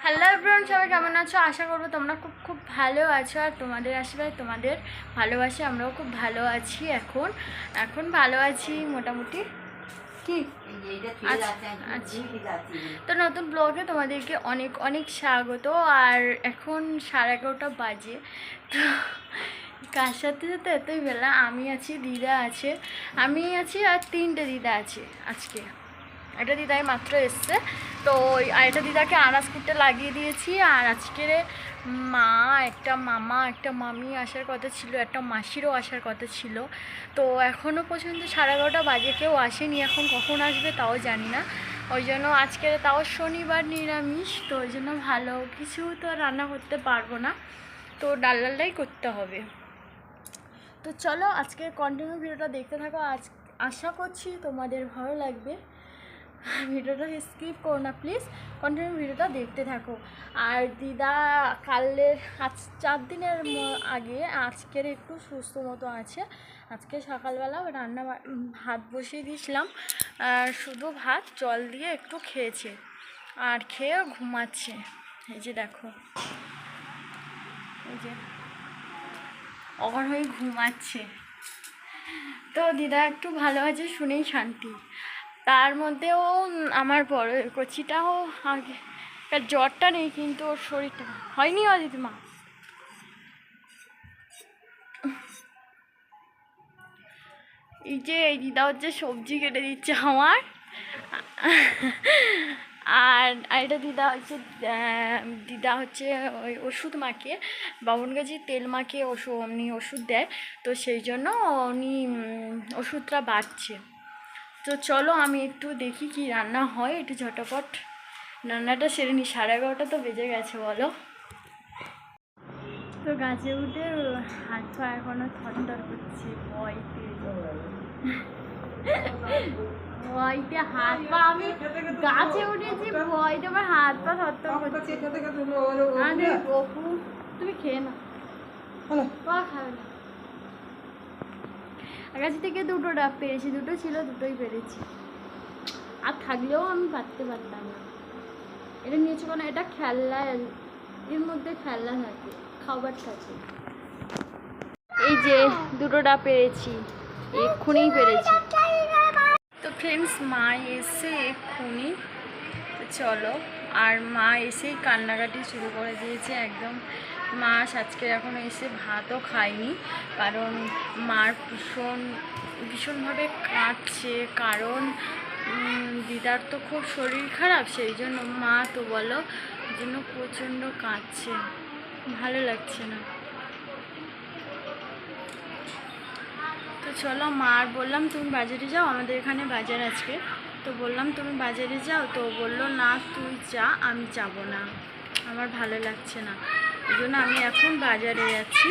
Hello everyone, সবাই কেমন আছো? আশা করবো তোমরা খুব খুব ভালো আছো। আর তোমাদের আশীর্বাদ, তোমাদের ভালোবাসে আমরাও খুব ভালো আছি। এখন ভালো আছি মোটামুটি। কি তো নতুন ব্লগে তোমাদেরকে অনেক অনেক স্বাগত। আর এখন 11:30 বাজে। তো কার সাথে সাথে এতই বেলা? আমি আছি, দিদা আছে, আমি আছি আর 3টে দিদা আছে আজকে। একটা দিদাই মাত্র এসছে, তো আর একটা দিদাকে আনাজ করতে লাগিয়ে দিয়েছি। আর আজকের মা, একটা মামা, একটা মামি আসার কথা ছিল, একটা মাসিরও আসার কথা ছিল। তো এখনও পর্যন্ত 11:30 বাজে, কেউ আসেনি। এখন কখন আসবে তাও জানি না। ওই জন্য আজকে তাও শনিবার নিরামিষ, তো ওই জন্য ভালো কিছু তো রান্না করতে পারবো না, তো ডালটাই করতে হবে। তো চলো আজকে কন্টিনিউ ভিডিওটা দেখতে থাকো। আশা করছি তোমাদের ভালো লাগবে। ভিডিওটা স্কিপ করো না প্লিজ, কন্টিনিউ ভিডিওটা দেখতে থাকো। আর দিদা কালের 4 দিনের আগে আজকের একটু সুস্থ মতো আছে। আজকে সকালবেলা ভাত বসিয়ে দিয়েছিলাম, আর শুধু ভাত জল দিয়ে একটু খেয়েছে, আর খেয়ে ঘুমাচ্ছে। এই যে দেখো, এই যে অগর হয়ে ঘুমাচ্ছে। তো দিদা একটু ভালো আছে শুনেই শান্তি। তার মধ্যেও আমার বড় কচিটাও আগে জ্বরটা নেই, কিন্তু ওর শরীরটা হয়নি। দিদিমা, এই দিদা হচ্ছে সবজি কেটে দিচ্ছে আমার। আর এটা দিদা হচ্ছে ওই ওষুধ মাখিয়ে, বামুনগাছির তেল মাখিয়ে ওষুধ দেয়, তো সেই জন্য উনি ওষুধটা বাড়ছে। তো চলো আমি একটু দেখি কি রান্না হয়, একটু ঝটপট রান্নাটা সেরে নি। 11:30 তো বেজে গেছে বলো। তো গাছে উঠে হাত পা এখনো থরথর করছে ভয়তে হাত পা, আমি গাছে উঠেছি ভয়তে আমার হাত পা থরথর করছে। তুমি খেয়ে না, খাবে না। গাছ থেকে 2টো ডাব পেরেছি, 2টো ছিল, 2টোই পেরেছি। আর থাকলেও আমি পারতে পারতাম না। এটা নিয়েছো কেন? এটা খেলনা, এর মধ্যে খেলনা থাকে, খাবার থাকে। এই যে 2টো ডাব পেরেছি, এক্ষুনিই পেরেছি। তো ফ্রেন্ডস, মা এসে এক্ষুনি, তো চলো। আর মা এসেই কান্নাকাটি শুরু করে দিয়েছে একদম। মা আজকে এখন এসে ভাতও খায়নি, কারণ মার ভীষণভাবে কাঁদছে। কারণ দিদার তো খুব শরীর খারাপ, সেই জন্য মা তো বলো জন্য প্রচণ্ড কাঁদছে, ভালো লাগছে না। তো চলো, মার বললাম তুমি বাজারে যাও, আমাদের এখানে বাজার আজকে। তো বললাম তুমি বাজারে যাও, তো বললো না তুই যা, আমি যাব না, আমার ভালো লাগছে না। এই জন্য আমি এখন বাজারে যাচ্ছি।